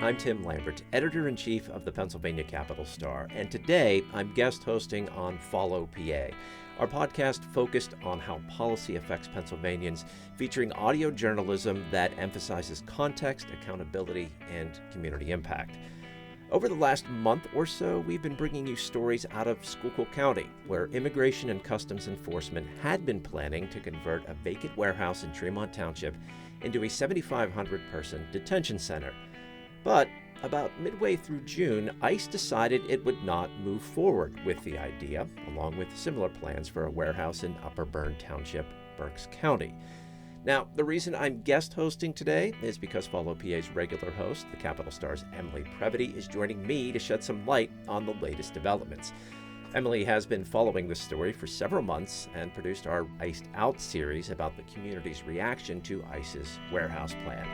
I'm Tim Lambert, editor-in-chief of the Pennsylvania Capital Star, and today I'm guest hosting on Follow PA, our podcast focused on how policy affects Pennsylvanians, featuring audio journalism that emphasizes context, accountability, and community impact. Over the last month or so, we've been bringing you stories out of Schuylkill County, where Immigration and Customs Enforcement had been planning to convert a vacant warehouse in Tremont Township into a 7,500-person detention center. But about midway through June, ICE decided it would not move forward with the idea, along with similar plans for a warehouse in Upper Bern Township, Berks County. Now, the reason I'm guest hosting today is because Follow PA's regular host, the Capital Star's Emily Previty, is joining me to shed some light on the latest developments. Emily has been following this story for several months and produced our Iced Out series about the community's reaction to ICE's warehouse plan.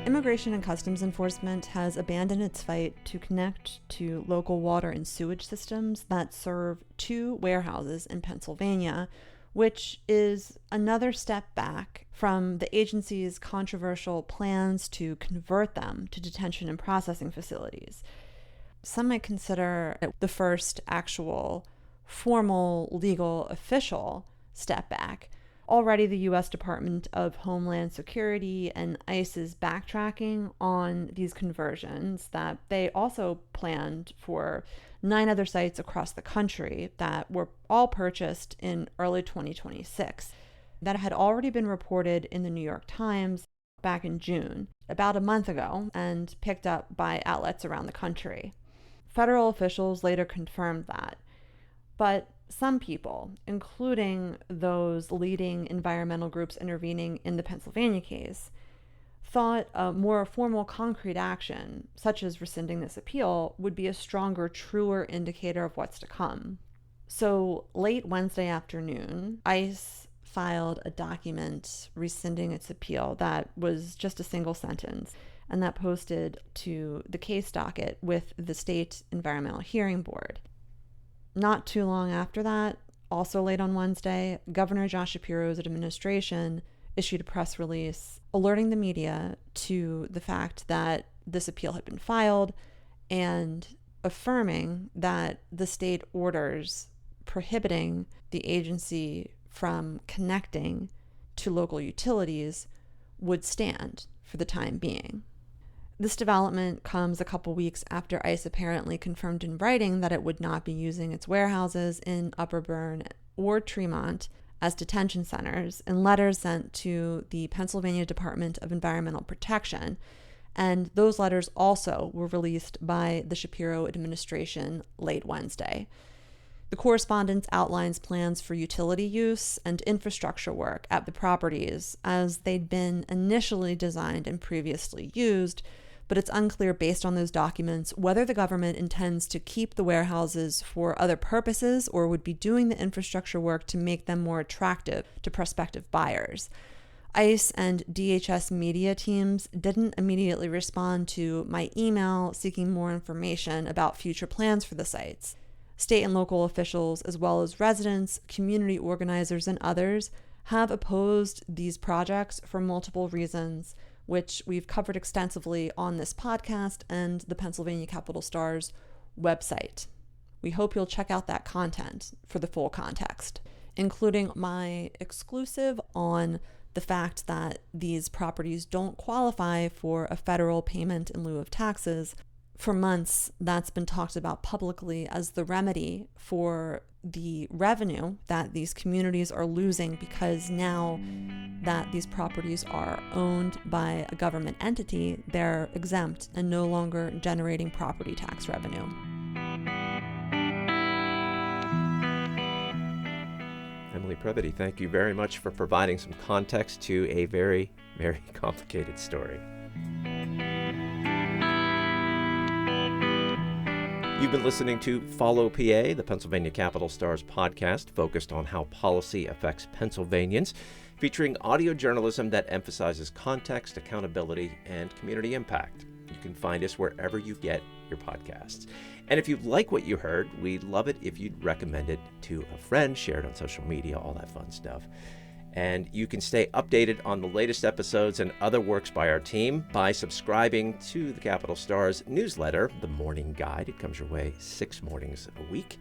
Immigration and Customs Enforcement has abandoned its fight to connect to local water and sewage systems that serve two warehouses in Pennsylvania, which is another step back from the agency's controversial plans to convert them to detention and processing facilities. Some might consider it the first actual formal, legal, official step back. Already, the U.S. Department of Homeland Security and ICE is backtracking on these conversions that they also planned for 9 other sites across the country that were all purchased in early 2026. That had already been reported in the New York Times back in June, about a month ago, and picked up by outlets around the country. Federal officials later confirmed that. But some people, including those leading environmental groups intervening in the Pennsylvania case, thought a more formal concrete action, such as rescinding this appeal, would be a stronger, truer indicator of what's to come. So late Wednesday afternoon, ICE filed a document rescinding its appeal that was just a single sentence, and that posted to the case docket with the State Environmental Hearing Board. Not too long after that, also late on Wednesday, Governor Shapiro's administration issued a press release alerting the media to the fact that this appeal had been filed and affirming that the state orders prohibiting the agency from connecting to local utilities would stand for the time being. This development comes a couple weeks after ICE apparently confirmed in writing that it would not be using its warehouses in Upper Bern or Tremont as detention centers in letters sent to the Pennsylvania Department of Environmental Protection. And those letters also were released by the Shapiro administration late Wednesday. The correspondence outlines plans for utility use and infrastructure work at the properties as they'd been initially designed and previously used, but it's unclear based on those documents whether the government intends to keep the warehouses for other purposes or would be doing the infrastructure work to make them more attractive to prospective buyers. ICE and DHS media teams didn't immediately respond to my email seeking more information about future plans for the sites. State and local officials, as well as residents, community organizers, and others, have opposed these projects for multiple reasons, which we've covered extensively on this podcast and the Pennsylvania Capital Star's website. We hope you'll check out that content for the full context, including my exclusive on the fact that these properties don't qualify for a federal payment in lieu of taxes. For months, that's been talked about publicly as the remedy for the revenue that these communities are losing because now that these properties are owned by a government entity, they're exempt and no longer generating property tax revenue. Emily Previty, thank you very much for providing some context to a very, very complicated story. You've been listening to Follow PA, the Pennsylvania Capital Star's podcast focused on how policy affects Pennsylvanians, featuring audio journalism that emphasizes context, accountability, and community impact. You can find us wherever you get your podcasts. And if you like what you heard, we'd love it if you'd recommend it to a friend, share it on social media, all that fun stuff. And you can stay updated on the latest episodes and other works by our team by subscribing to the Capital Star's newsletter, The Morning Guide. It comes your way 6 mornings a week.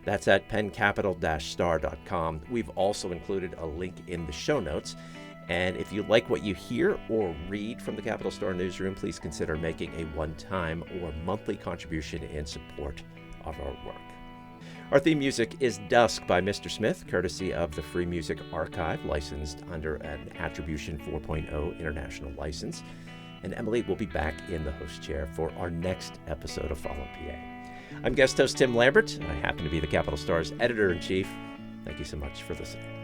That's at penncapital-star.com. We've also included a link in the show notes. And if you like what you hear or read from the Capital Star newsroom, please consider making a one-time or monthly contribution in support of our work. Our theme music is Dusk by Mr. Smith, courtesy of the Free Music Archive, licensed under an Attribution 4.0 international license. And Emily will be back in the host chair for our next episode of Follow PA. I'm guest host Tim Lambert. I happen to be the Capital Star's editor-in-chief. Thank you so much for listening.